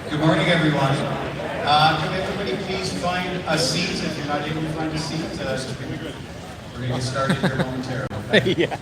Good morning, everyone. Can everybody please find a seat if you're not able to find a seat? We're going to get started here momentarily. Okay? Yeah.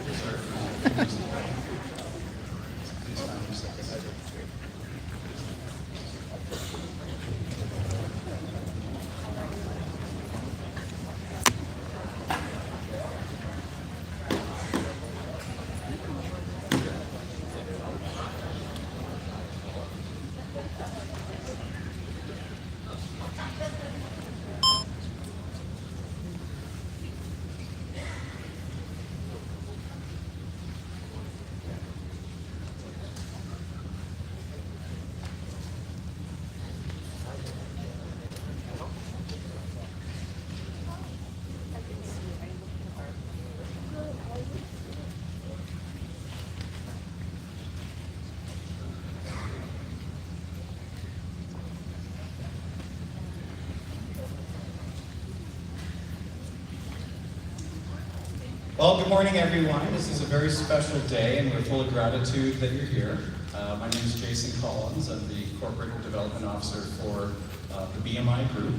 Well, good morning, everyone. This is a very special day, and we're full of gratitude that you're here. My name is Jason Collins. I'm the Corporate Development Officer for the BMI Group,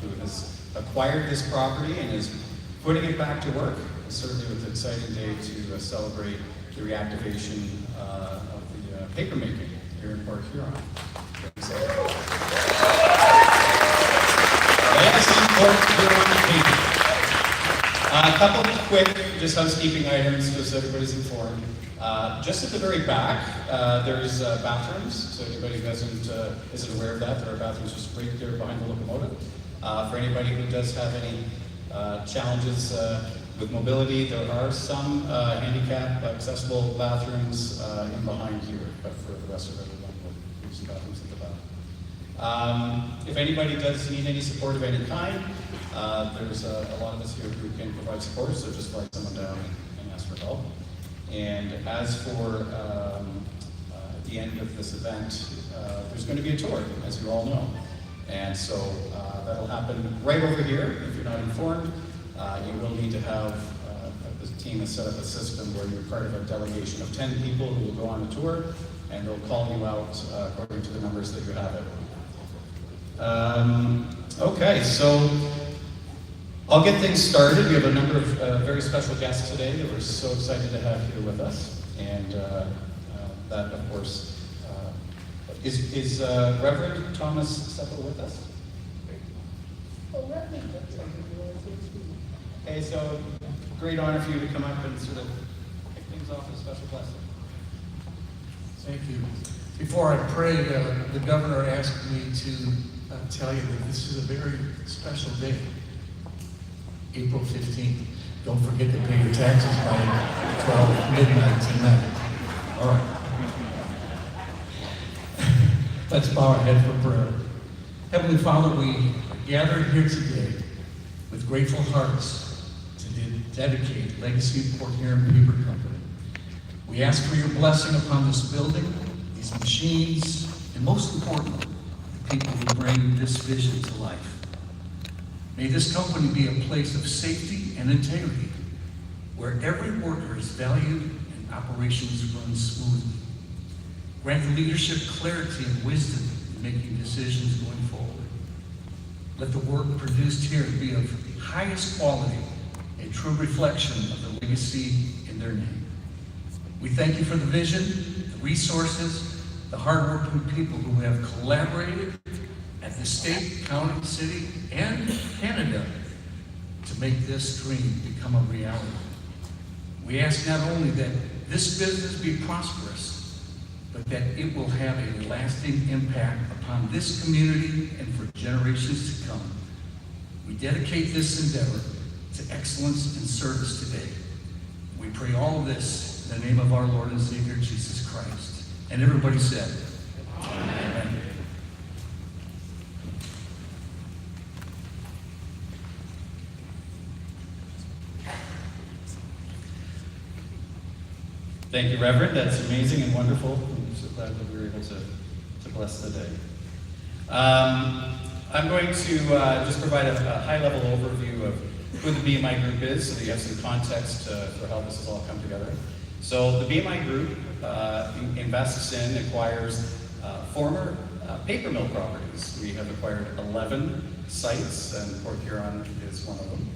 who has acquired this property and is putting it back to work. It's certainly an exciting day to celebrate the reactivation of the paper making here in Port Huron. Yes, Port Huron paper. A couple of quick, just housekeeping items, just so everybody's informed. Just at the very back, there's bathrooms. So anybody who isn't aware of that, there are bathrooms just right there behind the locomotive. For anybody who does have any challenges with mobility, there are some handicap accessible bathrooms in behind here, but for the rest of everyone, we'll use the bathrooms at the back. If anybody does need any support of any kind, there's a lot of us here who can provide support, so just flag someone down and ask for help. And as for the end of this event, there's going to be a tour, as you all know. And so that'll happen right over here. If you're not informed, you will need to have the team has set up a system where you're part of a delegation of 10 people who will go on a tour, and they'll call you out according to the numbers that you have it. Okay, so I'll get things started. We have a number of very special guests today that we're so excited to have here with us. And that, of course, is Reverend Thomas Seppel with us? Okay, so great honor for you to come up and sort of kick things off with a special blessing. Thank you. Before I pray, the governor asked me to tell you that this is a very special day. April 15th. Don't forget to pay your taxes by 12 midnight tonight. All right. Let's bow our head for prayer. Heavenly Father, we gathered here today with grateful hearts to dedicate Legacy Port Huron Paper Company. We ask for your blessing upon this building, these machines, and most importantly, the people who bring this vision to life. May this company be a place of safety and integrity, where every worker is valued and operations run smoothly. Grant the leadership clarity and wisdom in making decisions going forward. Let the work produced here be of highest quality, a true reflection of the legacy in their name. We thank you for the vision, the resources, the hardworking people who have collaborated at the state, county, city, and Canada to make this dream become a reality. We ask not only that this business be prosperous, but that it will have a lasting impact upon this community and for generations to come. We dedicate this endeavor to excellence and service today. We pray all of this in the name of our Lord and Savior, Jesus Christ. And everybody said, Amen. Thank you, Reverend. That's amazing and wonderful. I'm so glad that we were able to bless the day. I'm going to just provide a high-level overview of who the BMI Group is, so that you have some context for how this has all come together. So the BMI Group invests in, acquires former paper mill properties. We have acquired 11 sites, and Port Huron is one of them.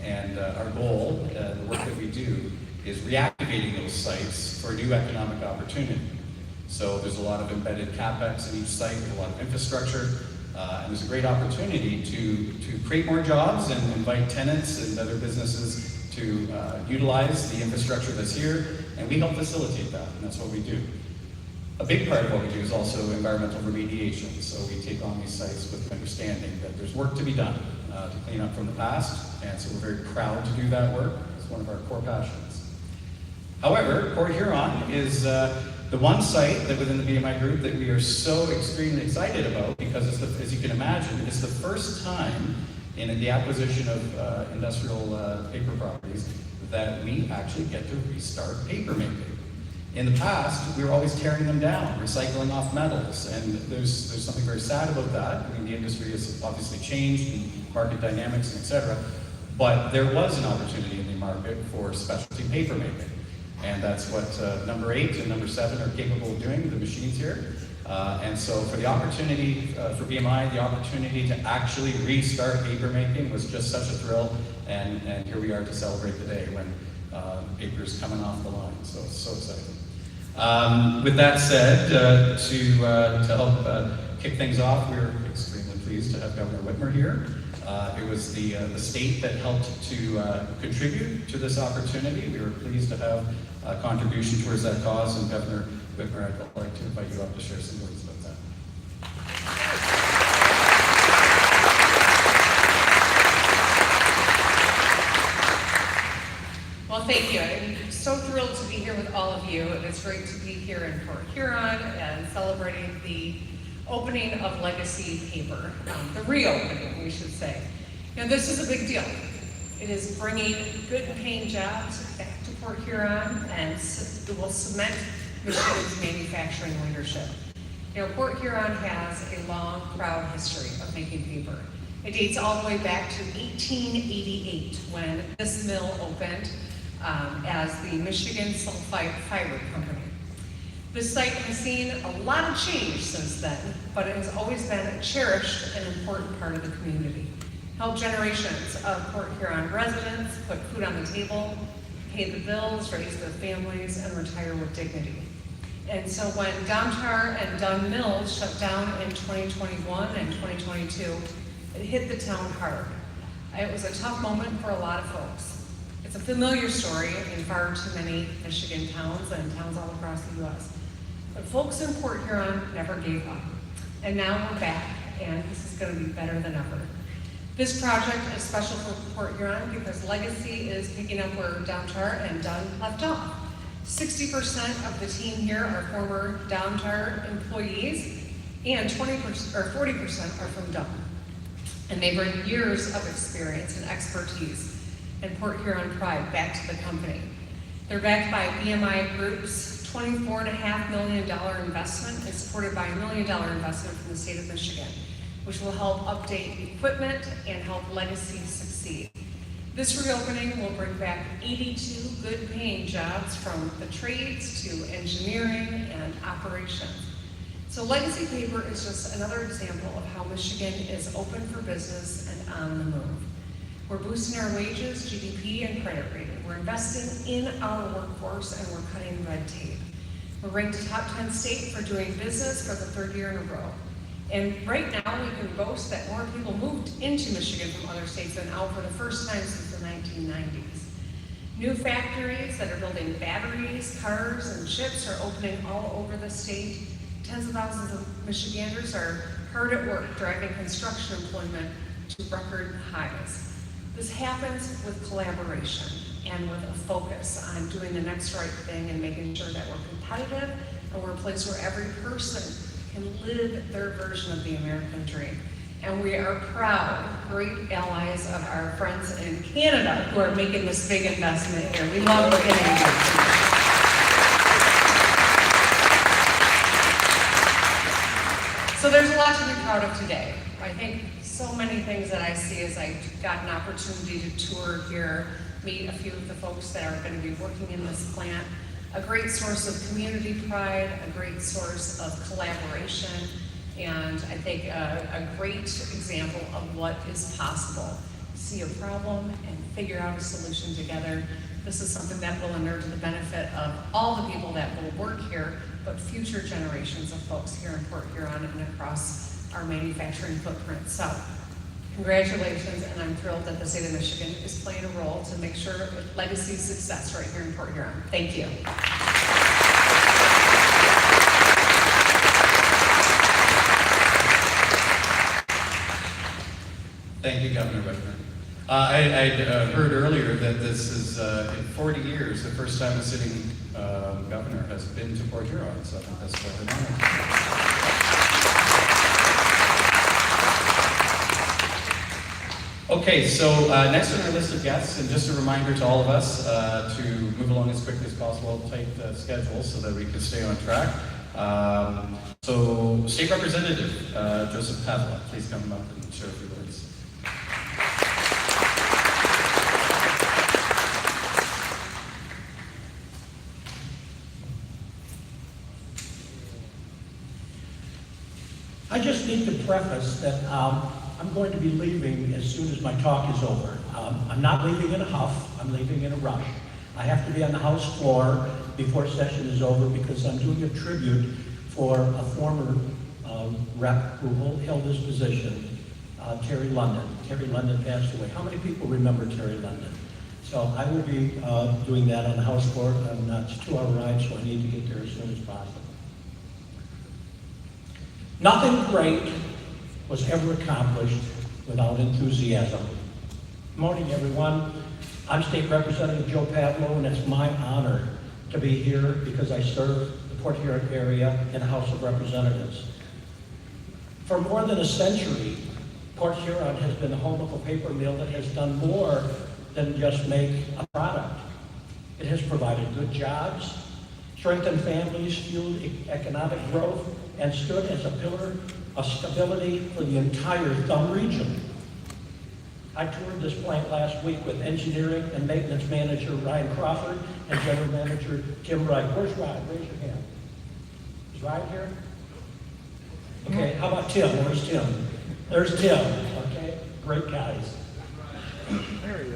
And our goal, the work that we do, is reactivating those sites for new economic opportunity. So there's a lot of embedded capex in each site, a lot of infrastructure, and there's a great opportunity to create more jobs and invite tenants and other businesses to utilize the infrastructure that's here, and we help facilitate that, and that's what we do. A big part of what we do is also environmental remediation. So we take on these sites with the understanding that there's work to be done to clean up from the past, and so we're very proud to do that work. It's one of our core passions. However, Port Huron is the one site that within the BMI group that we are so extremely excited about, because it's as you can imagine, it's the first time in the acquisition of industrial paper properties that we actually get to restart paper making. In the past, we were always tearing them down, recycling off metals, and there's something very sad about that. I mean, the industry has obviously changed, and market dynamics, and et cetera, but there was an opportunity in the market for specialty paper making. And that's what number 8 and number 7 are capable of doing, the machines here. And so for the opportunity, for BMI, the opportunity to actually restart paper making was just such a thrill. And here we are to celebrate the day when paper is coming off the line. So it's so exciting. With that said, to help kick things off, we're extremely pleased to have Governor Whitmer here. It was the state that helped to contribute to this opportunity. We were pleased to have a contribution towards that cause, and Governor Whitmer, I'd like to invite you up to share some words about that. Well, thank you. I'm so thrilled to be here with all of you. It's great to be here in Port Huron and celebrating the opening of Legacy Paper, the reopening, we should say. You know, this is a big deal. It is bringing good paying jobs back to Port Huron, and it will cement Michigan's manufacturing leadership. You know, Port Huron has a long, proud history of making paper. It dates all the way back to 1888 when this mill opened as the Michigan Sulphite Fiber Company. This site has seen a lot of change since then, but it has always been a cherished and important part of the community. Helped generations of Port Huron residents put food on the table, pay the bills, raise their families, and retire with dignity. And so when Domtar and Dunn Mills shut down in 2021 and 2022, it hit the town hard. It was a tough moment for a lot of folks. It's a familiar story in far too many Michigan towns and towns all across the U.S. But folks in Port Huron never gave up. And now we're back, and this is going to be better than ever. This project is special for Port Huron because Legacy is picking up where Domtar and Dunn left off. 60% of the team here are former Domtar employees, and 40% are from Dunn. And they bring years of experience and expertise and Port Huron pride back to the company. They're backed by BMI Group's $24.5 million investment and supported by $1 million investment from the state of Michigan, which will help update equipment and help Legacy succeed. This reopening will bring back 82 good-paying jobs from the trades to engineering and operations. So Legacy Paper is just another example of how Michigan is open for business and on the move. We're boosting our wages, GDP, and credit rating. We're investing in our workforce, and we're cutting red tape. We're ranked a top 10 state for doing business for the 3rd year in a row. And right now, we can boast that more people moved into Michigan from other states than out for the first time since the 1990s. New factories that are building batteries, cars, and chips are opening all over the state. Tens of thousands of Michiganders are hard at work driving construction employment to record highs. This happens with collaboration and with a focus on doing the next right thing and making sure that we're competitive and we're a place where every person can live their version of the American dream. And we are proud, great allies of our friends in Canada who are making this big investment here. We love working together. So there's a lot to be proud of today. I think so many things that I see as I got an opportunity to tour here, meet a few of the folks that are going to be working in this plant. A great source of community pride, a great source of collaboration, And I think a great example of what is possible. See a problem and figure out a solution together. This is something that will inure to the benefit of all the people that will work here, but future generations of folks here in Port Huron and across our manufacturing footprint. So, congratulations, and I'm thrilled that the state of Michigan is playing a role to make sure Legacy's success right here in Port Huron. Thank you. Thank you, Governor Whitmer. I heard earlier that this is, in 40 years, the first time a sitting governor has been to Port Huron, so I think that's quite an honor. Okay, so next on our list of guests, and just a reminder to all of us to move along as quickly as possible, tight schedule so that we can stay on track. So, State Representative Joseph Pavla, please come up and share a few words. I just need to preface that I'm going to be leaving as soon as my talk is over. I'm not leaving in a huff, I'm leaving in a rush. I have to be on the House floor before session is over because I'm doing a tribute for a former rep who held this position, Terry London. Terry London passed away. How many people remember Terry London? So I will be doing that on the House floor. It's a 2-hour ride, so I need to get there as soon as possible. Nothing great was ever accomplished without enthusiasm. Good morning, everyone. I'm State Representative Joe Pavlo, and it's my honor to be here because I serve the Port Huron area in the House of Representatives. For more than a century, Port Huron has been the home of a paper mill that has done more than just make a product. It has provided good jobs, strengthened families, fueled economic growth, and stood as a pillar of stability for the entire Thumb region. I toured this plant last week with engineering and maintenance manager Ryan Crawford and general manager Tim Wright. Where's Ryan? Raise your hand. Is Ryan here? Okay, how about Tim? Where's Tim? There's Tim, okay? Great guys.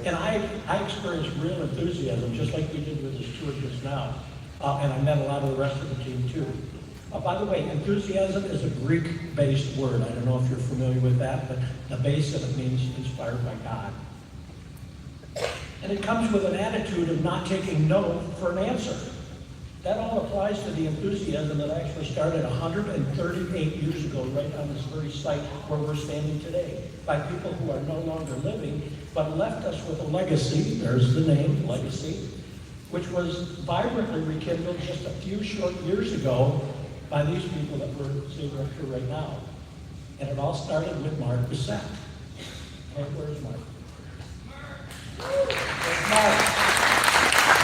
And I experienced real enthusiasm, just like we did with this tour just now. And I met a lot of the rest of the team too. By the way, enthusiasm is a Greek-based word. I don't know if you're familiar with that, but the base of it means inspired by God. And it comes with an attitude of not taking no for an answer. That all applies to the enthusiasm that actually started 138 years ago, right on this very site where we're standing today, by people who are no longer living, but left us with a legacy, there's the name, legacy, which was vibrantly rekindled just a few short years ago by these people that we're seeing right here right now. And it all started with Mark Bissett. Okay, where's Mark? There's Mark.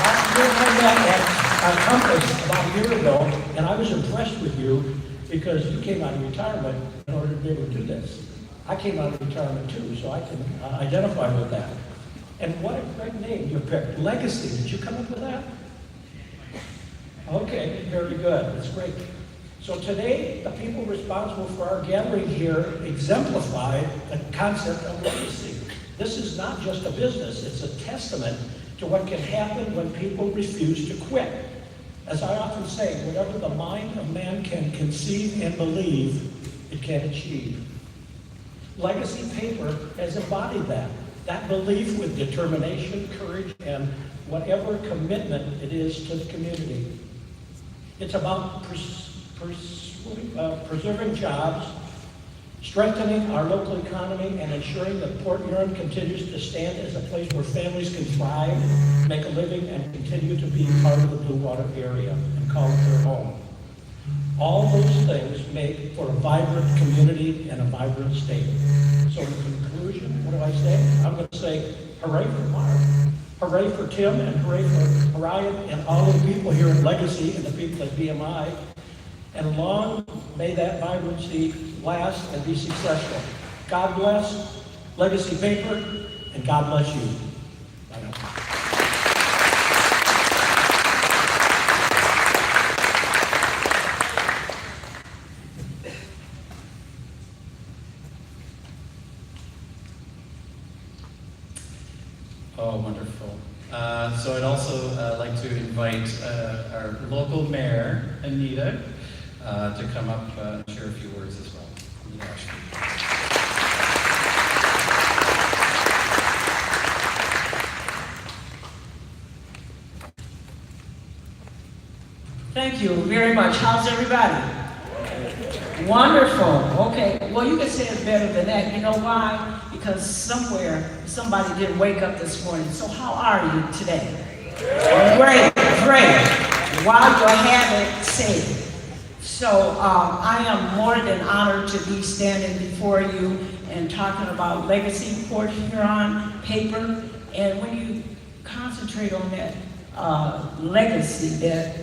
Mark, you and I met at Compass about a year ago, and I was impressed with you because you came out of retirement in order to be able to do this. I came out of retirement too, so I can identify with that. And what a great name you picked, Legacy. Did you come up with that? Okay, very good. That's great. So today, the people responsible for our gathering here exemplify the concept of legacy. This is not just a business, it's a testament to what can happen when people refuse to quit. As I often say, whatever the mind of man can conceive and believe, it can achieve. Legacy paper has embodied that belief with determination, courage, and whatever commitment it is to the community. It's about preserving jobs, strengthening our local economy, and ensuring that Port Huron continues to stand as a place where families can thrive, make a living, and continue to be part of the Blue Water area and call it their home. All those things make for a vibrant community and a vibrant state. So in conclusion, what do I say? I'm going to say hooray for Mark, hooray for Tim, and hooray for Ryan and all the people here at Legacy and the people at BMI. And long may that vibrancy last and be successful. God bless Legacy Paper, and God bless you. Bye now. Oh, wonderful. So I'd also like to invite our local mayor, Anita, to come up and share a few words as well. Anita Ashby. Thank you very much. How's everybody? Wonderful. Okay. Well, you can say it better than that. You know why? Because somewhere somebody didn't wake up this morning. So how are you today? Great, great. While you have it, say it. So I am more than honored to be standing before you and talking about Legacy Port Huron paper. And when you concentrate on that legacy, that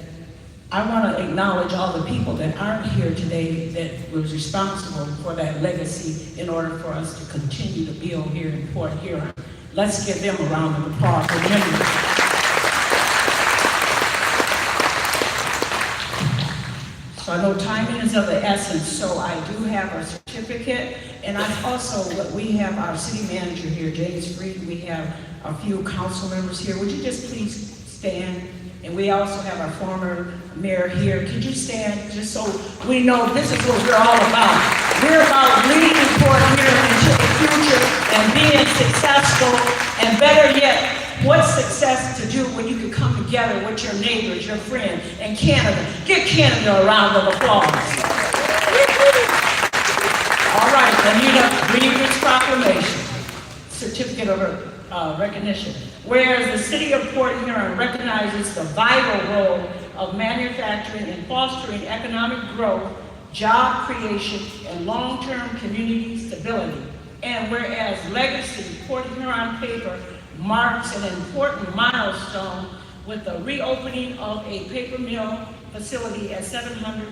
I want to acknowledge all the people that aren't here today that was responsible for that legacy in order for us to continue to build here in Port Huron. Let's give them a round of applause. Remember. So I know timing is of the essence, so I do have a certificate, and we have our city manager here, James Freed. We have a few council members here. Would you just please stand? And we also have our former mayor here. Could you stand just so we know this is what we're all about? We're about leading Port Huron into the future and being successful, and better yet, what's success to do when you can come together with your neighbors, your friends, and Canada. Give Canada a round of applause. All right, Anita, read this proclamation. Certificate of recognition. Whereas the city of Port Huron recognizes the vital role of manufacturing in fostering economic growth, job creation, and long-term community stability. And whereas Legacy Port Huron paper marks an important milestone with the reopening of a paper mill facility at 700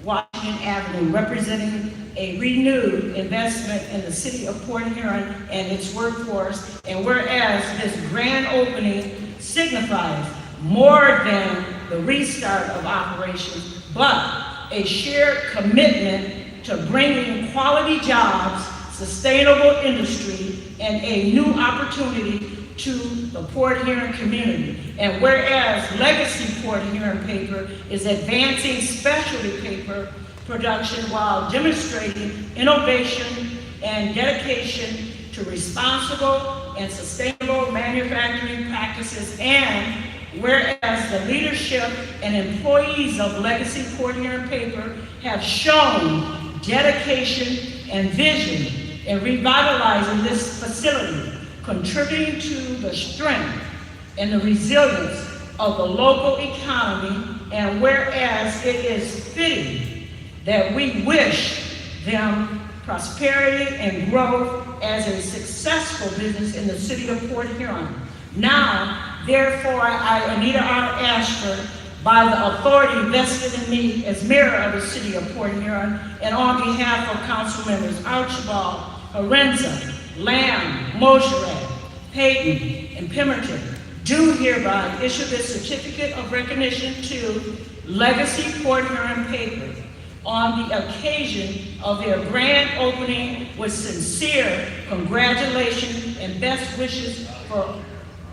Washington Avenue, representing a renewed investment in the city of Port Huron and its workforce. And whereas this grand opening signifies more than the restart of operations, but a shared commitment to bringing quality jobs, sustainable industry, and a new opportunity to the Port Huron community. And whereas Legacy Port Huron paper is advancing specialty paper production while demonstrating innovation and dedication to responsible and sustainable manufacturing practices, and whereas the leadership and employees of Legacy Port Huron paper have shown dedication and vision in revitalizing this facility, contributing to the strength and the resilience of the local economy, and whereas it is fitting that we wish them prosperity and growth as a successful business in the city of Port Huron. Now, therefore, I, Anita R. Ashford, by the authority vested in me as mayor of the city of Port Huron, and on behalf of council members Archibald, Horenza, Lamb, Mosherat, Payton, and Pemberton, do hereby issue this certificate of recognition to Legacy Port Huron paper on the occasion of their grand opening with sincere congratulations and best wishes for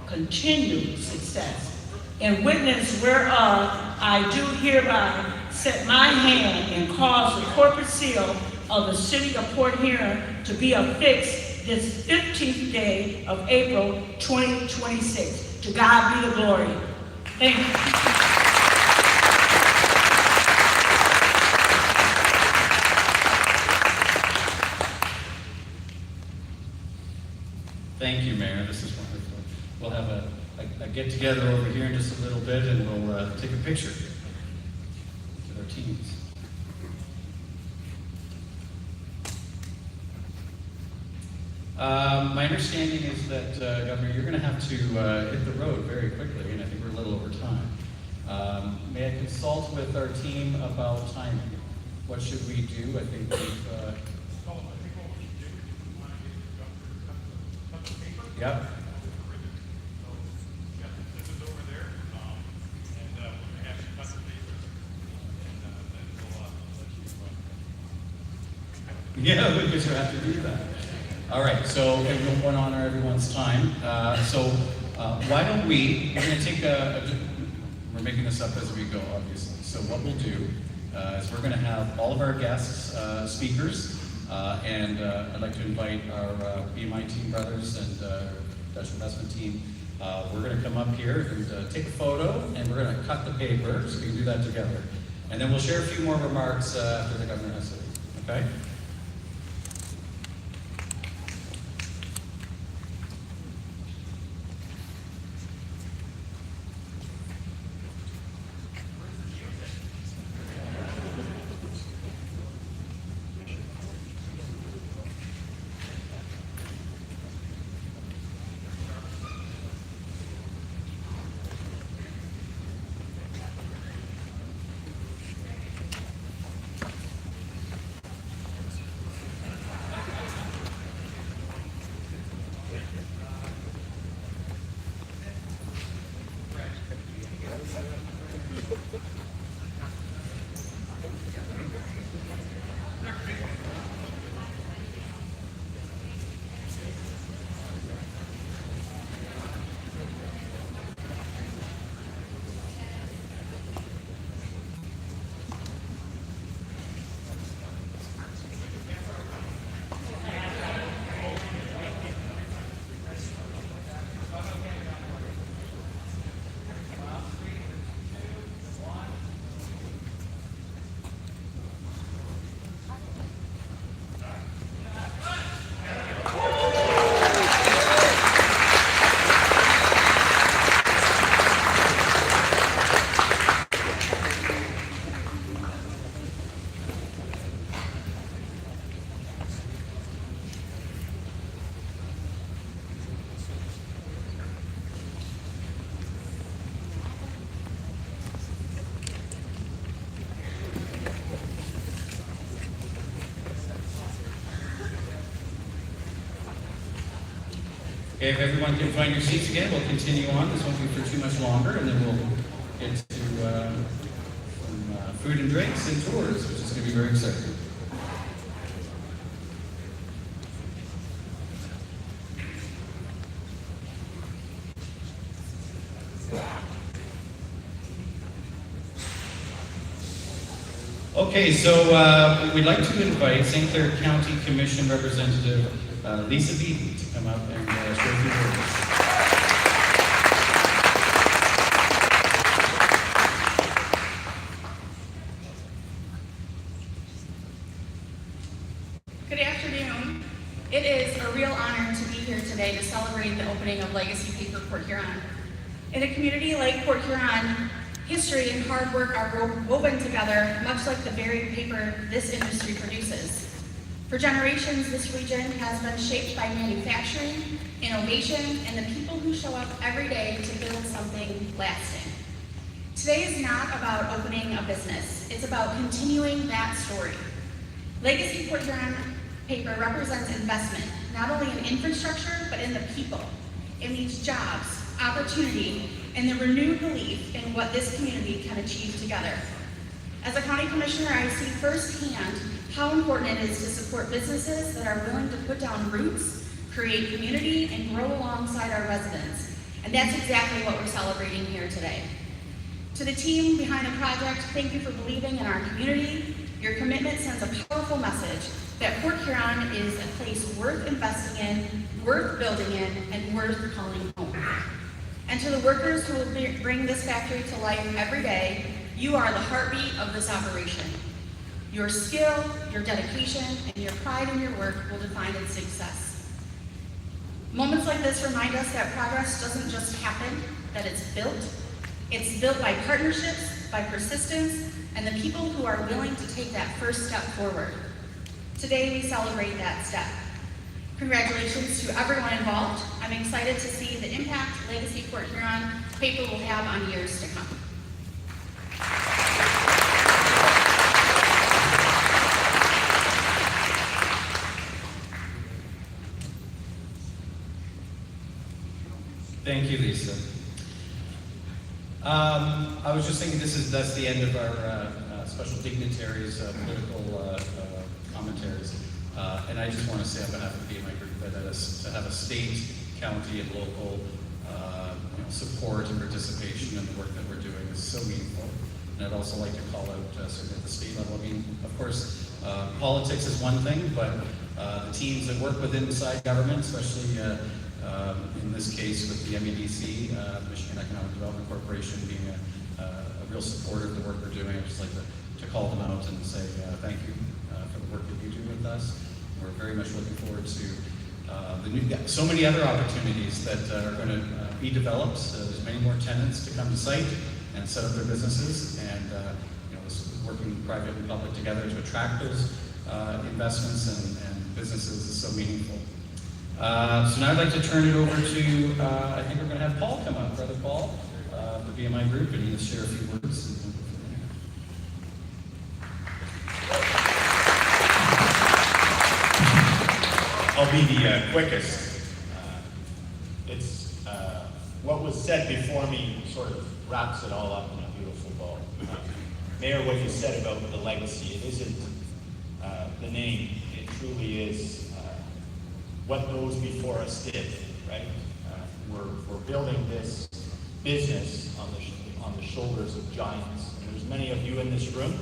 continued success. In witness whereof, I do hereby set my hand and cause the corporate seal of the city of Port Huron to be affixed this 15th day of April 2026. To God be the glory. Thank you. Thank you, Mayor. This is wonderful. We'll have a get-together over here in just a little bit, and we'll take a picture with our teams. My understanding is that, Governor, you're going to have to hit the road very quickly, and I think we're a little over time. May I consult with our team about timing? What should we do? I think we've... Yep. Yeah, we just have to do that. All right, so we don't want to honor everyone's time. Why don't we're going to take we're making this up as we go, obviously. So what we'll do is we're going to have all of our guests speakers, and I'd like to invite our BMI team brothers and Dutch investment team. We're going to come up here and take a photo, and we're going to cut the paper, so we can do that together. And then we'll share a few more remarks after the governor has said, okay? Okay, if everyone can find your seats again, we'll continue on. This won't be for too much longer, and then we'll get to some food and drinks and tours, which is going to be very exciting. Okay, so we'd like to invite St. Clair County Commission Representative Lisa Beaton to come up and share a few words. Good afternoon. It is a real honor to be here today to celebrate the opening of Legacy Paper Port Huron. In a community like Port Huron, history and hard work are woven together, much like the very paper this industry produces. For generations, this region has been shaped by manufacturing, innovation, and the people who show up every day to build something lasting. Today is not about opening a business. It's about continuing that story. Legacy Port Huron Paper represents investment, not only in infrastructure, but in the people. It means jobs, opportunity, and the renewed belief in what this community can achieve together. As a county commissioner, I see firsthand how important it is to support businesses that are willing to put down roots, create community, and grow alongside our residents. And that's exactly what we're celebrating here today. To the team behind the project, thank you for believing in our community. Your commitment sends a powerful message that Port Huron is a place worth investing in, worth building in, and worth calling home. And to the workers who will bring this factory to life every day, you are the heartbeat of this operation. Your skill, your dedication, and your pride in your work will define its success. Moments like this remind us that progress doesn't just happen, that it's built. It's built by partnerships, by persistence, and the people who are willing to take that first step forward. Today we celebrate that step. Congratulations to everyone involved. I'm excited to see the impact Legacy Port Huron Paper will have on years to come. Thank you, Lisa. I was just thinking that's the end of our special dignitaries' political commentaries. And I just want to say on behalf of the BMI group that to have a state, county, and local support and participation in the work that we're doing is so meaningful. And I'd also like to call out certainly at the state level. I mean, of course, politics is one thing, but the teams that work within inside government, especially in this case with the MEDC, the Michigan Economic Development Corporation, being a real supporter of the work we're doing. I'd just like to call them out and say thank you for the work that you do with us. We're very much looking forward to so many other opportunities that are going to be developed. There's many more tenants to come to site and set up their businesses, and this working private and public together to attract those investments and businesses is so meaningful. So now I'd like to turn it over to, I think we're going to have Paul come up, Brother Paul, the BMI group, and he'll share a few words. I'll be the quickest. What was said before me sort of wraps it all up in a beautiful bow. Mayor, what you said about the legacy, it isn't the name, it truly is what those before us did, right? We're building this business on the shoulders of giants. And there's many of you in this room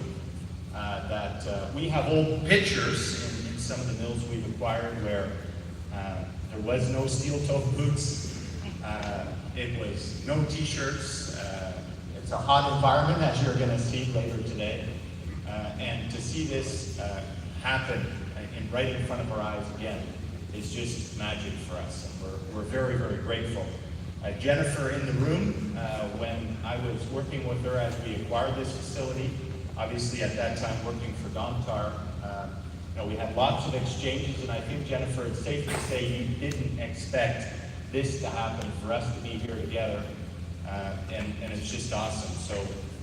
that we have old pictures in some of the mills we've acquired where there was no steel-toed boots, it was no t-shirts, it's a hot environment as you're going to see later today, and to see this happen right in front of our eyes again is just magic for us, and we're very, very grateful. Jennifer in the room, when I was working with her as we acquired this facility, obviously at that time working for Domtar, we had lots of exchanges, and I think, Jennifer, it's safe to say you didn't expect this to happen, for us to be here together, and it's just awesome. So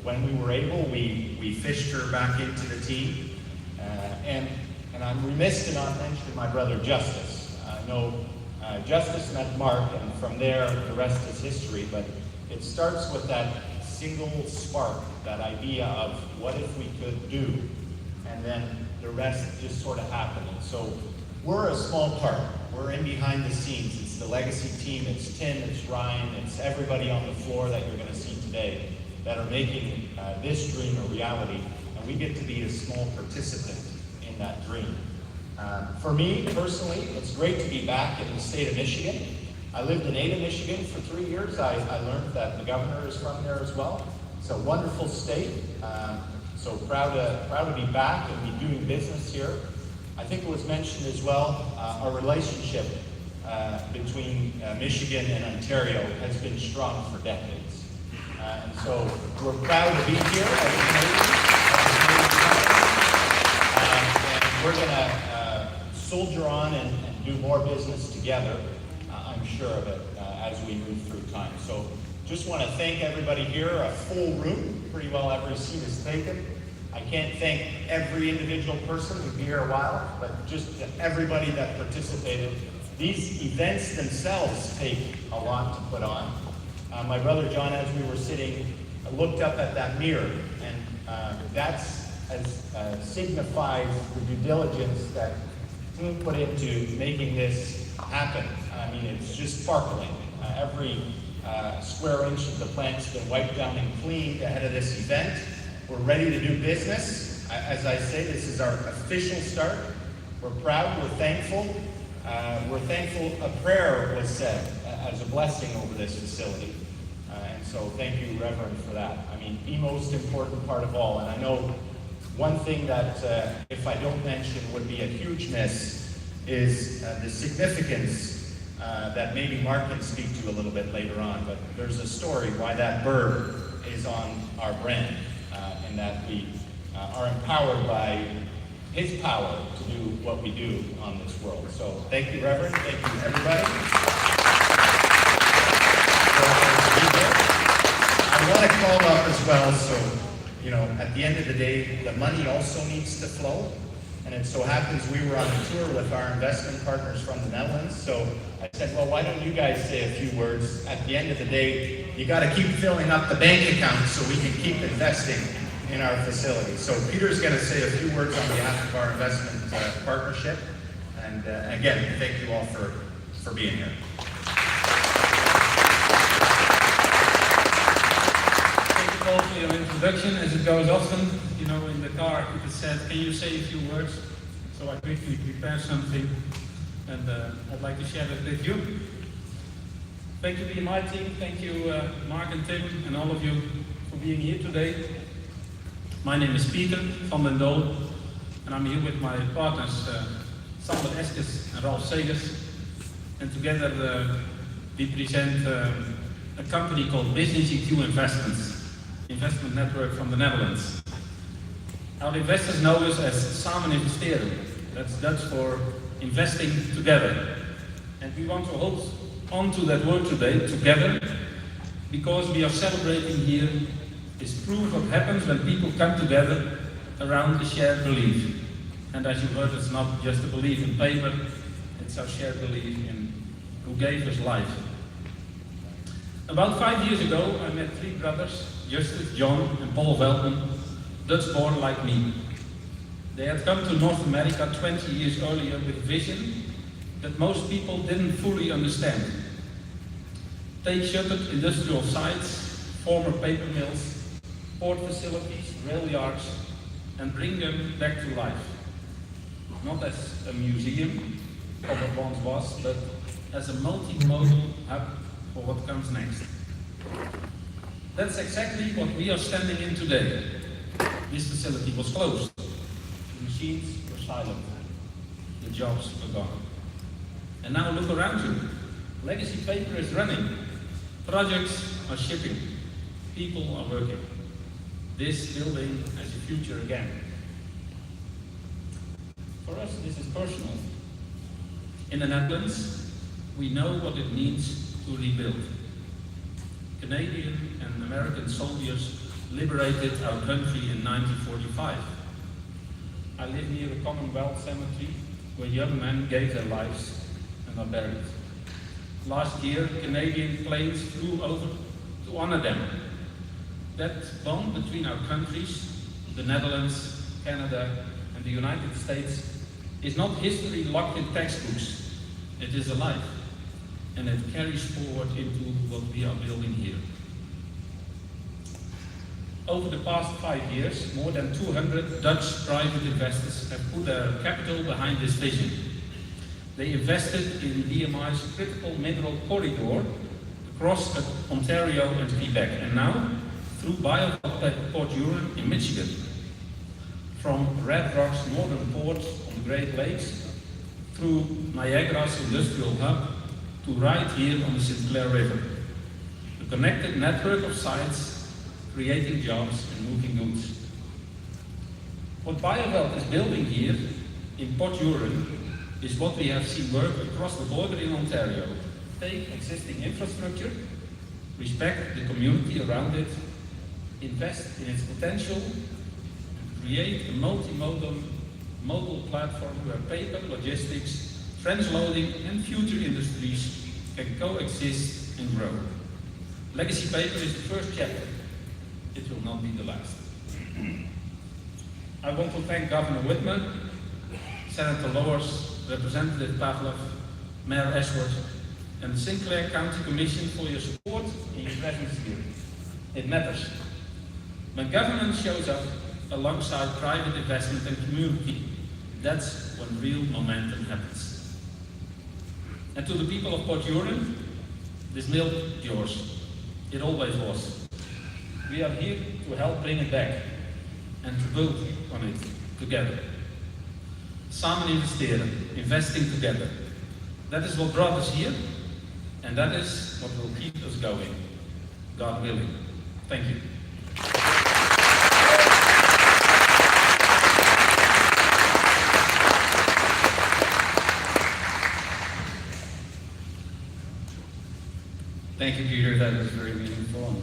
when we were able, we fished her back into the team, and I'm remiss to not mention my brother Justice. I know Justice met Mark, and from there, the rest is history, but it starts with that single spark, that idea of what if we could do, and then the rest just sort of happened. And so we're a small part. We're in behind the scenes. It's the legacy team, it's Tim, it's Ryan, it's everybody on the floor that you're going to see today that are making this dream a reality, and we get to be a small participant in that dream. For me, personally, it's great to be back in the state of Michigan. I lived in Ada, Michigan for 3 years. I learned that the governor is from there as well. It's a wonderful state. So proud to be back and be doing business here. I think it was mentioned as well, our relationship between Michigan and Ontario has been strong for decades. And so we're proud to be here as Canadians. And we're going to soldier on and do more business together, I'm sure of it, as we move through time. So just want to thank everybody here, a full room, pretty well every seat is taken. I can't thank every individual person who'd be here a while, but just everybody that participated. These events themselves take a lot to put on. My brother John, as we were sitting, looked up at that mirror, and that's signifies the due diligence that team put into making this happen. I mean, it's just sparkling. Every square inch of the plant's been wiped down and cleaned ahead of this event. We're ready to do business. As I say, this is our official start. We're proud, we're thankful. We're thankful a prayer was said as a blessing over this facility. And so thank you, Reverend, for that. I mean, the most important part of all. And I know one thing that, if I don't mention, would be a huge miss is the significance that maybe Mark can speak to a little bit later on. But there's a story why that bird is on our brand. And that we are empowered by his power to do what we do on this world. So thank you, Reverend. Thank you, everybody. I want to call up as well, so, at the end of the day, the money also needs to flow. And it so happens we were on a tour with our investment partners from the Netherlands. So I said, well, why don't you guys say a few words? At the end of the day, you got to keep filling up the bank account so we can keep investing in our facility. So Peter's going to say a few words on behalf of our investment partnership. And again, thank you all for being here. Thank you, Paul, for your introduction. As it goes often, you know, in the car, it said, can you say a few words? So I quickly prepared something, and I'd like to share that with you. Thank you, BMI team. Thank you, Mark and Tim, and all of you for being here today. My name is Peter van den Doel, and I'm here with my partners, Sander Eskes and Ralf Segers. And together we present a company called Business EQ Investments, investment network from the Netherlands. Our investors know us as Samen Investeren. That's Dutch for investing together. And we want to hold on to that word today, together, because we are celebrating here is proof what happens when people come together around a shared belief. And as you heard, it's not just a belief in paper, it's our shared belief in who gave us life. About 5 years ago, I met three brothers, Justus, John, and Paul Veldman, Dutch born like me. They had come to North America 20 years earlier with a vision that most people didn't fully understand. Take shuttered industrial sites, former paper mills, port facilities, rail yards, and bring them back to life. Not as a museum, of what once was, but as a multimodal hub for what comes next. That's exactly what we are standing in today. This facility was closed. The machines were silent. The jobs were gone. And now look around you. Legacy paper is running. Projects are shipping. People are working. This building has a future again. For us, this is personal. In the Netherlands, we know what it means to rebuild. Canadian and American soldiers liberated our country in 1945. I live near a Commonwealth cemetery where young men gave their lives and are buried. Last year, Canadian planes flew over to honor them. That bond between our countries, the Netherlands, Canada, and the United States, is not history locked in textbooks. It is alive, and it carries forward into what we are building here. Over the past 5 years, more than 200 Dutch private investors have put their capital behind this vision. They invested in BMI's critical mineral corridor across Ontario and Quebec, and now through BioVault Port Huron in Michigan. From Red Rock's northern port on the Great Lakes, through Niagara's industrial hub, to right here on the St. Clair River. A connected network of sites, creating jobs and moving goods. What BioVault is building here in Port Huron is what we have seen work across the border in Ontario. Take existing infrastructure, respect the community around it, invest in its potential, and create a multimodal platform where paper, logistics, transloading, and future industries can coexist and grow. Legacy paper is the first chapter. It will not be the last. I want to thank Governor Whitmer, Senator Lowers, Representative Pavlov, Mayor Ashworth, and the St. Clair County Commission for your support and your presence here. It matters. When government shows up alongside private investment and community, that's when real momentum happens. And to the people of Port Huron, this mill is yours. It always was. We are here to help bring it back and to build on it together. Samen investeren, investing together. That is what brought us here, and that is what will keep us going, God willing. Thank you. Thank you, Peter. That was very meaningful and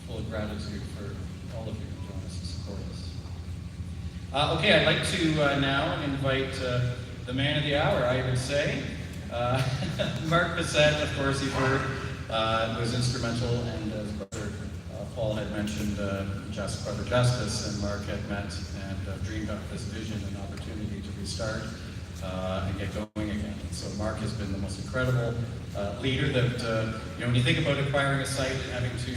full of gratitude for all of you who joined us and support us. Okay, I'd like to now invite the man of the hour, I would say. Mark Bissett, of course, you've heard, was instrumental, and as brother Paul had mentioned, brother Justice and Mark had met and dreamed up this vision and opportunity to restart and get going. Mark has been the most incredible leader that, when you think about acquiring a site and having to,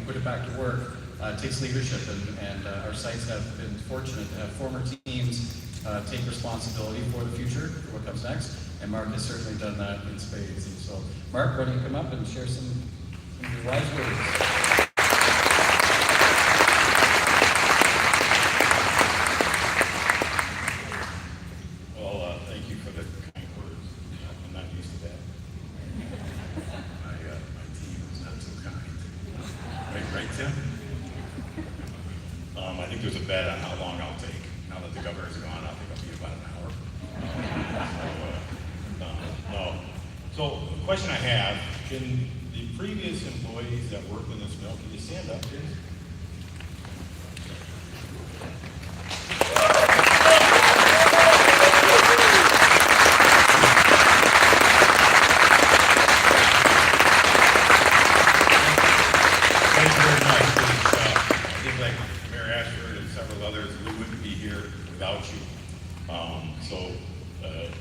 put it back to work, it takes leadership, and our sites have been fortunate to have former teams take responsibility for the future, for what comes next, and Mark has certainly done that in spades. And so, Mark, why don't you come up and share some of your wise words? Thank you for the kind words. I'm not used to that. My team is not so kind. Right, Tim? I think there's a bet on how long I'll take. Now that the governor's gone, I think I'll be about an hour. No. So, the question I have, can the previous employees that worked in this mill, can you stand up, please?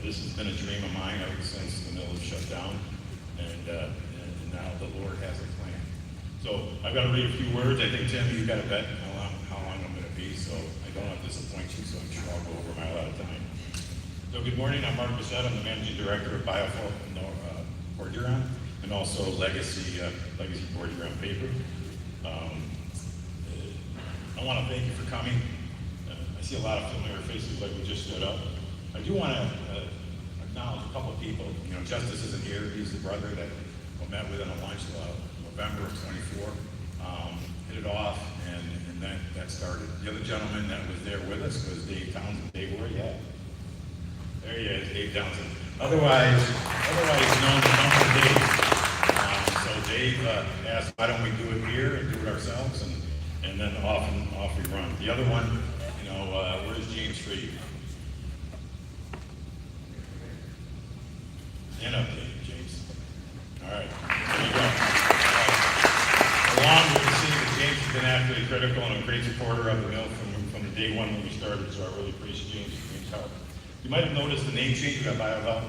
This has been a dream of mine ever since the mill was shut down, and now the Lord has a plan. So I've got to read a few words. I think, Tim, you've got to bet how long I'm going to be, so I don't want to disappoint you, so I'm sure I'll go over my allotted time. So good morning, I'm Mark Bissett. I'm the Managing Director of Biofilm Port Huron, and also Legacy Port Huron Paper. I want to thank you for coming. I see a lot of familiar faces like we just stood up. I do want to acknowledge a couple of people. Justice isn't here. He's the brother that we met with on a lunch November of 24. Hit it off, and that started. The other gentleman that was there with us was Dave Townsend. Dave, where are you at? There he is, Dave Townsend. Otherwise known as Uncle Dave. So Dave asked, why don't we do it here and do it ourselves? And then off we run. The other one, where's James Freed? Stand up, James. All right, there you go. Along with the city that James has been absolutely critical and a great supporter of the mill from the day one when we started, so I really appreciate James' help. You might have noticed the name change. We got BioVault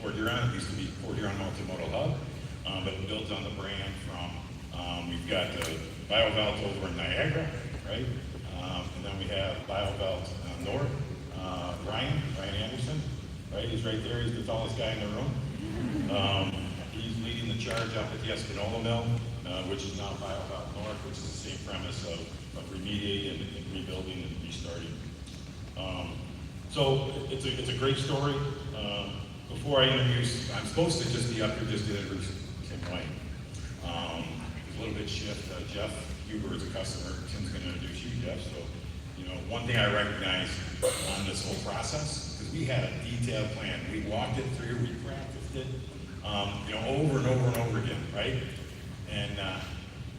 Port Huron. It used to be Port Huron Multimodal Hub, but it built on the brand from, we've got BioVault over in Niagara, right? And then we have BioVault North, Ryan Anderson. Right, he's right there. He's the tallest guy in the room. He's leading the charge up at the Espanola Mill, which is now BioVault North, which is the same premise of remediating and rebuilding and restarting. So it's a great story. Before I introduce, I'm supposed to just be up here just to introduce Tim White. There's a little bit shift. Jeff Huber is a customer. Tim's going to introduce you, Jeff. So, one thing I recognize on this whole process, because we had a detailed plan. We walked it through, we practiced it, over and over and over again, right? And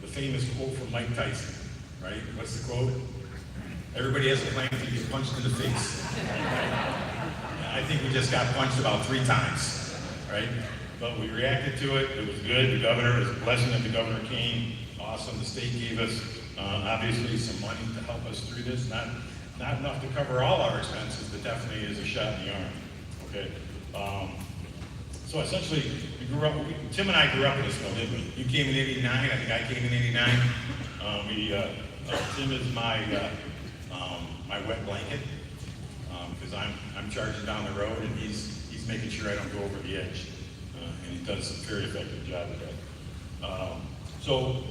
the famous quote from Mike Tyson, right? What's the quote? Everybody has a plan to get punched in the face. I think we just got punched about 3 times, right? But we reacted to it. It was good. The governor, it was a blessing that the governor came. Awesome. The state gave us obviously some money to help us through this. Not enough to cover all our expenses, but definitely is a shot in the arm. Okay. So essentially, Tim and I grew up in this mill, didn't we? You came in '89. I think I came in '89. Tim is my wet blanket because I'm charging down the road, and he's making sure I don't go over the edge, and he does a very effective job of that. So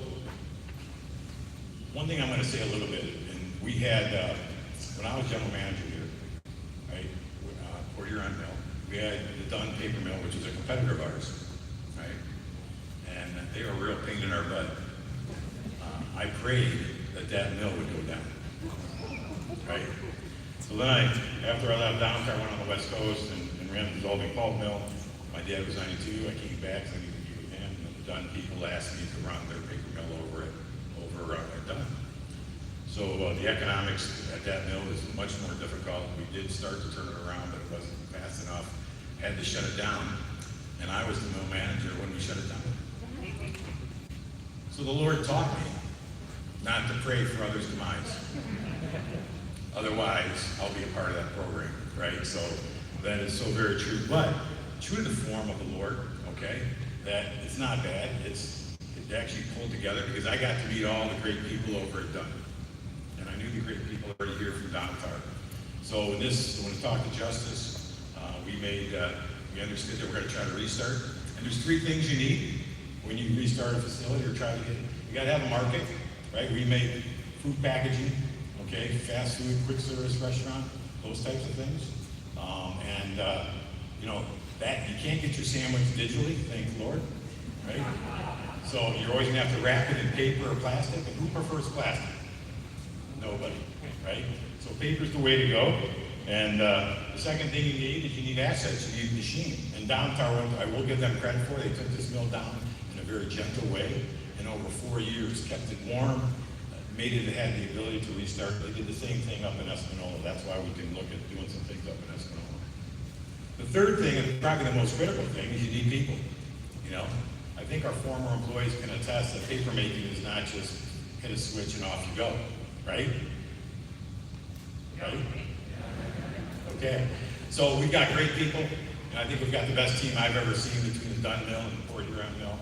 one thing I'm going to say a little bit, and we had when I was general manager here, right, Port Huron Mill, we had the Dunn Paper Mill, which is a competitor of ours, right, and they were a real pain in our butt. I prayed that mill would go down, right? So then after I left downtown, I went on the West Coast and ran the dissolving pulp mill. My dad was 92. I came back, so I needed to be with him. And the Dunn people asked me to run their paper mill over at Dunn. So the economics at that mill is much more difficult. We did start to turn it around, but it wasn't fast enough. Had to shut it down, and I was the mill manager when we shut it down. So the Lord taught me not to pray for others' demise. Otherwise, I'll be a part of that program, right? So that is so very true. But true to the form of the Lord, okay? That it's not bad, it actually pulled together because I got to meet all the great people over at Dunn. And I knew the great people already here from Donatar. So when we talked to Justice, we understood that we're gonna try to restart. And there's 3 things you need when you restart a facility or try to get, you gotta have a market, right? We make food packaging, okay, fast food, quick service restaurant, those types of things. You know, that you can't get your sandwich digitally, thank the Lord, right? So you're always gonna have to wrap it in paper or plastic, and who prefers plastic? Nobody, right? So paper's the way to go. And the second thing you need is you need assets, you need a machine. And Downtown, I will give them credit for, they took this mill down in a very gentle way, and over 4 years kept it warm, made it had the ability to restart. They did the same thing up in Espanola. That's why we can look at doing some things up in Espanola. The third thing, and probably the most critical thing, is you need people. You know, I think our former employees can attest that paper making is not just hit a switch and off you go, right? Right? Okay. So we've got great people, and I think we've got the best team I've ever seen between the Dunn Mill and the Port Huron Mill.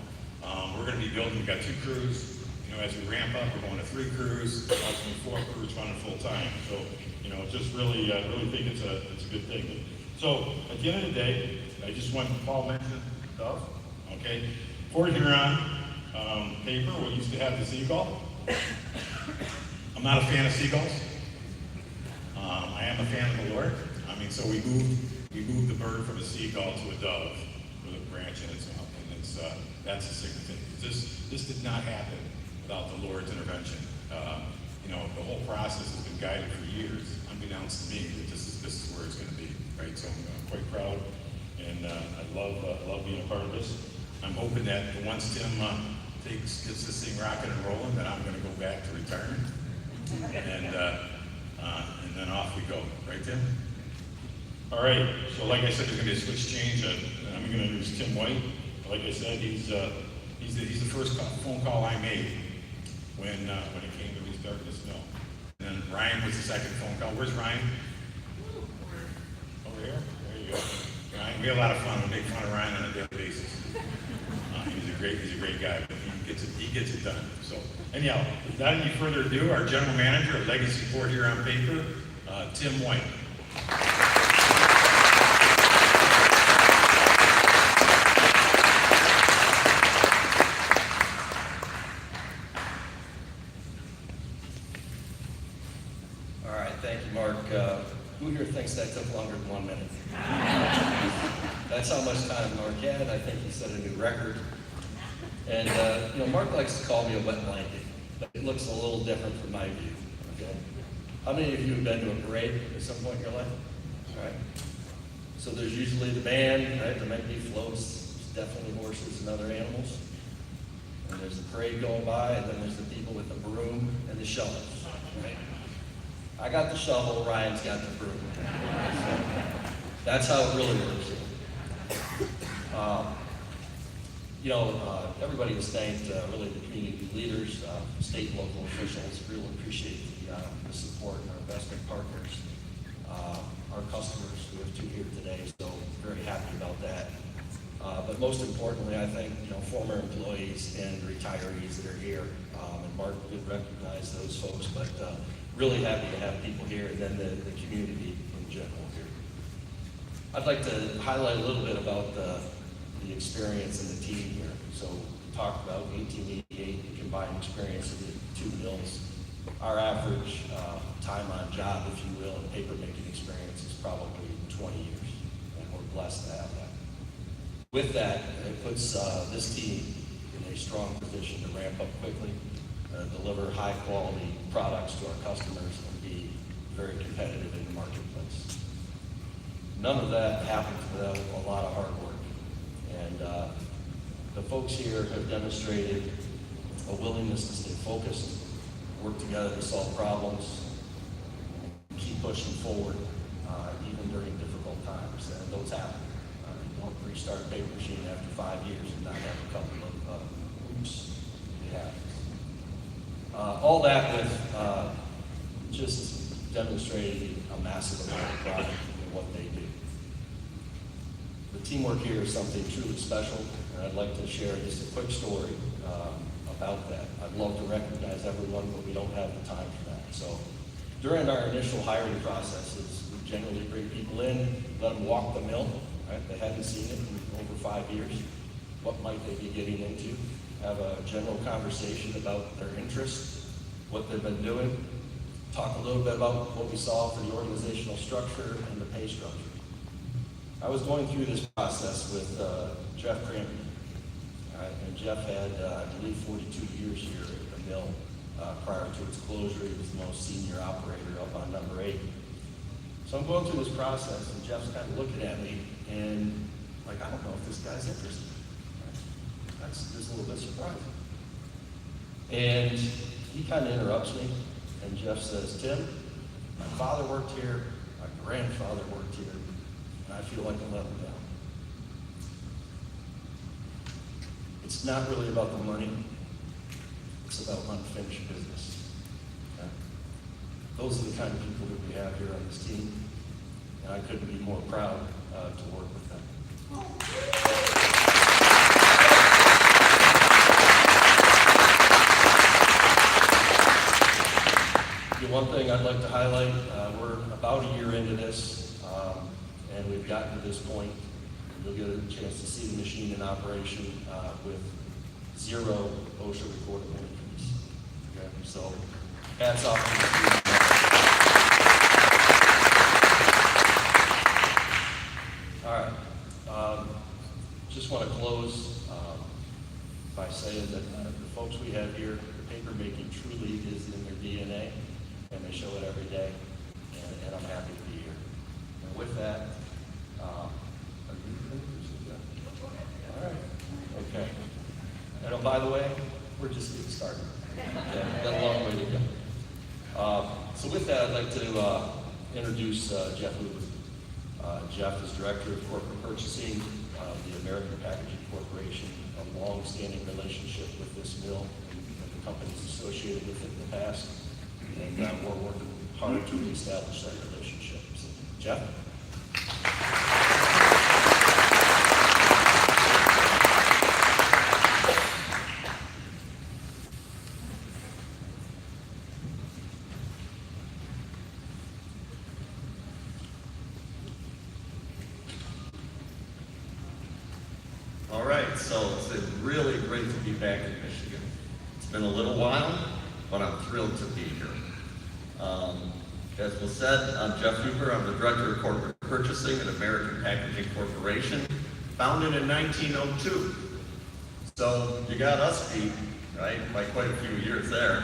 We're going to be building. We've got 2 crews. You know, as we ramp up, we're going to 3 crews, ultimately 4 crews running full time. So, you know, just really think it's a good thing. So at the end of the day, I just want Paul mentioned Dove. Okay, Port Huron paper. We used to have the seagull. I'm not a fan of seagulls. I am a fan of the Lord. I mean, so we moved the bird from a seagull to a dove with a branch in its mouth, and that's a significant. This did not happen without the Lord's intervention. You know, the whole process has been guided for years, unbeknownst to me, that this is where it's going to be, right? So I'm quite proud, and I love being a part of this. I'm hoping that once Tim gets this thing rocking and rolling, that I'm going to go back to retirement, and then off we go, right, Tim? All right. So like I said, there's going to be a switch change. I'm going to introduce Tim White. Like I said, he's the first phone call I made when it came to restart this mill. And then Ryan was the second phone call. Where's Ryan? Over here? There you go. Ryan, we have a lot of fun. We make fun of Ryan on a daily basis. He's a great guy, but he gets it done. So anyhow, without any further ado, our general manager of Legacy Port Huron Paper, Tim White. All right, thank you, Mark. Who here thinks that took longer than 1 minute? That's how much time Mark had. I think he set a new record. And, you know, Mark likes to call me a wet blanket, but it looks a little different from my view, okay? How many of you have been to a parade at some point in your life? All right. So there's usually the band, right? There might be floats, there's definitely horses and other animals. And there's the parade going by, and then there's the people with the broom and the shovels, right? I got the shovel, Ryan's got the broom. That's how it really works. You know, everybody has thanked really the community leaders, state and local officials. Really appreciate the support and our investment partners, our customers. We have 2 here today, so very happy about that. But most importantly, I think, you know, former employees and retirees that are here, and Mark did recognize those folks, but really happy to have people here, and then the community in general here. I'd like to highlight a little bit about the experience and the team here. So we talked about 1888, the combined experience of the 2 mills. Our average time on job, if you will, and paper making experience is probably 20 years, and we're blessed to have that. With that, it puts this team in a strong position to ramp up quickly, deliver high quality products to our customers, and be very competitive in the marketplace. None of that happens without a lot of hard work. And the folks here have demonstrated a willingness to stay focused, work together to solve problems, and keep pushing forward, even during difficult times. And those happen. You don't restart a paper machine after 5 years and not have a couple of oops. It happens. All that with just demonstrating a massive amount of pride in what they do. The teamwork here is something truly special, and I'd like to share just a quick story about that. I'd love to recognize everyone, but we don't have the time for that. So during our initial hiring processes, we generally bring people in, let them walk the mill, right? They hadn't seen it in over 5 years. What might they be getting into? Have a general conversation about their interests, what they've been doing, talk a little bit about what we saw for the organizational structure and the pay structure. I was going through this process with Jeff Crampton. And Jeff had, I believe, 42 years here at the mill. Prior to its closure, he was the most senior operator up on number 8. So I'm going through this process, and Jeff's kind of looking at me, and like, I don't know if this guy's interested. That's just a little bit surprising. And he kind of interrupts me, and Jeff says, Tim, my father worked here, my grandfather worked here, and I feel like I'm letting down. It's not really about the money, it's about unfinished business. Okay? Those are the kind of people that we have here on this team, and I couldn't be more proud to work with them. The one thing I'd like to highlight, we're about a year into this, and we've gotten to this point. You'll get a chance to see the machine in operation with 0 OSHA recordable injuries. Okay? So hats off to the team. All right. Just want to close by saying that the folks we have here, paper making truly is in their DNA, and they show it every day, and I'm happy to be here. And with that, are you finished? All right. Okay. And by the way, we're just getting started. Okay. We've got a long way to go. So with that, I'd like to introduce Jeff Hoover. Jeff is Director of Corporate Purchasing of the American Packaging Corporation, a long-standing relationship with this mill and the companies associated with it in the past. And we're working hard to reestablish that relationship. So, Jeff? All right, so it's really great to be back in Michigan. It's been a little while, but I'm thrilled to be here. As was said, I'm Jeff Hoover. I'm the Director of Corporate Purchasing at American Packaging Corporation, founded in 1902. So you got us beat, right, by quite a few years there.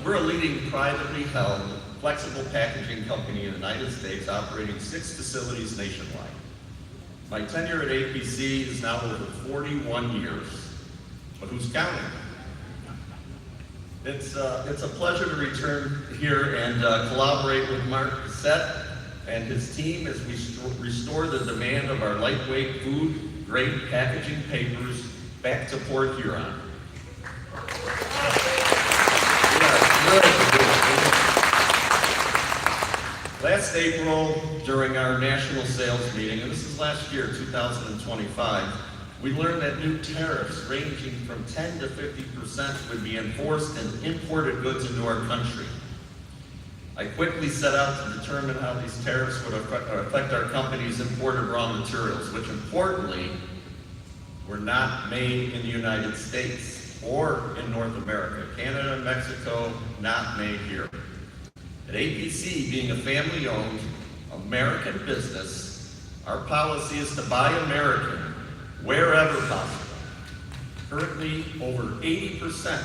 We're a leading privately held flexible packaging company in the United States, operating 6 facilities nationwide. My tenure at APC is now over 41 years, but who's counting? It's a pleasure to return here and collaborate with Mark Bissett and his team as we restore the demand of our lightweight food-grade packaging papers back to Port Huron. Last April, during our national sales meeting, and this is last year, 2025, we learned that new tariffs ranging from 10 to 50% would be enforced in imported goods into our country. I quickly set out to determine how these tariffs would affect our company's imported raw materials, which importantly were not made in the United States or in North America. Canada and Mexico, not made here. At APC, being a family-owned American business, our policy is to buy American wherever possible. Currently, over 80%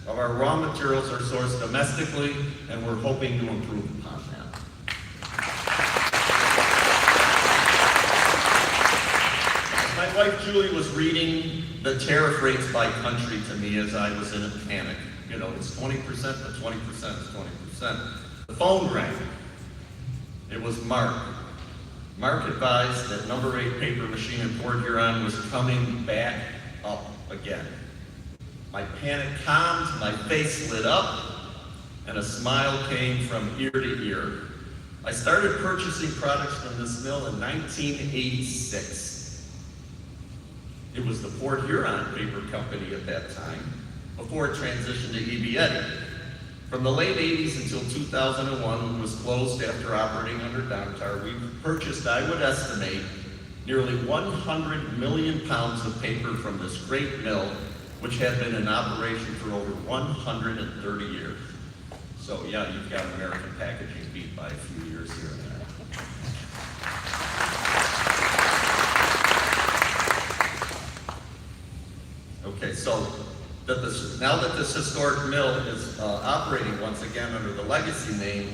of our raw materials are sourced domestically, and we're hoping to improve upon that. My wife Julie was reading the tariff rates by country to me as I was in a panic. You know, it's 20%, but 20% is 20%. The phone rang. It was Mark. Mark advised that number 8 paper machine in Port Huron was coming back up again. My panic calmed, my face lit up, and a smile came from ear to ear. I started purchasing products from this mill in 1986. It was the Port Huron Paper Company at that time, before it transitioned to E.B. Eddy. From the late 80s until 2001, when it was closed after operating under Domtar, we purchased, I would estimate, nearly 100 million pounds of paper from this great mill, which had been in operation for over 130 years. So yeah, you've got American packaging beat by a few years here and there. Okay, so now that this historic mill is operating once again under the legacy name,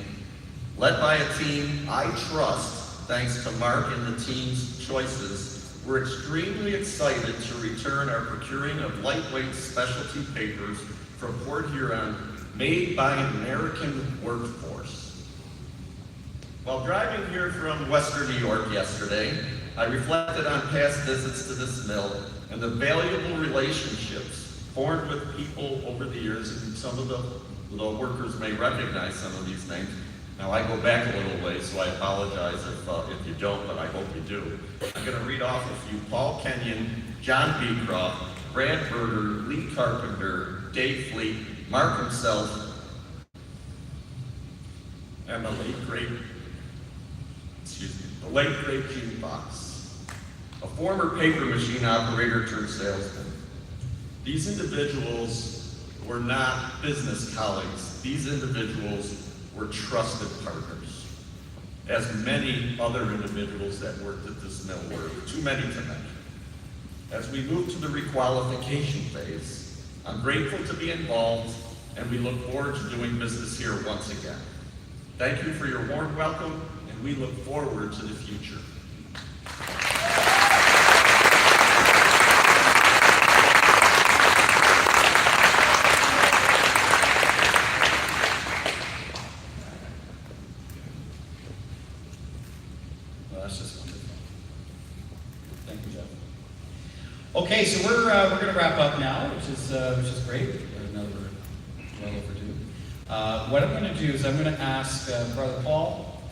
led by a team I trust, thanks to Mark and the team's choices, we're extremely excited to return our procuring of lightweight specialty papers from Port Huron, made by an American workforce. While driving here from Western New York yesterday, I reflected on past visits to this mill and the valuable relationships formed with people over the years, and some of the workers may recognize some of these names. Now, I go back a little way, so I apologize if you don't, but I hope you do. I'm going to read off a few: Paul Kenyon, John Beecroft, Brad Berger, Lee Carpenter, Dave Fleet, Mark himself, and the late great Gene Fox, a former paper machine operator turned salesman. These individuals were not business colleagues. These individuals were trusted partners, as many other individuals that worked at this mill were, too many to mention. As we move to the requalification phase, I'm grateful to be involved, and we look forward to doing business here once again. Thank you for your warm welcome, and we look forward to the future. That's just wonderful. Thank you, Jeff. Okay, so we're going to wrap up now, which is great. I know we're well overdue. What I'm going to do is I'm going to ask Brother Paul,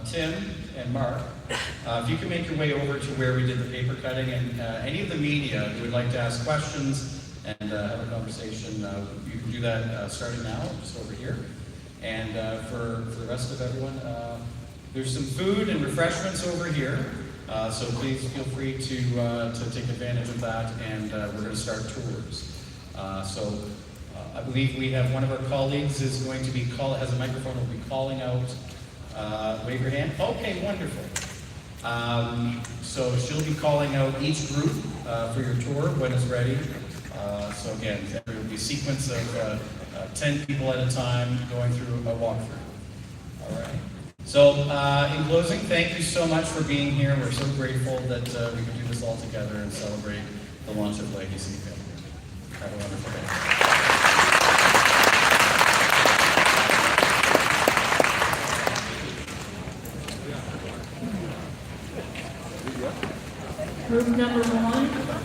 Tim, and Mark, if you can make your way over to where we did the paper cutting, and any of the media who would like to ask questions and have a conversation, you can do that starting now, just over here. And for the rest of everyone, there's some food and refreshments over here, so please feel free to take advantage of that, and we're going to start tours. I believe we have one of our colleagues is going to be has a microphone, will be calling out. Wave your hand. Okay, wonderful. So she'll be calling out each group for your tour when it's ready. So again, there will be a sequence of 10 people at a time going through a walkthrough. All right. So in closing, thank you so much for being here. We're so grateful that we could do this all together and celebrate the launch of Legacy Paper. Have a wonderful day. Group number 1.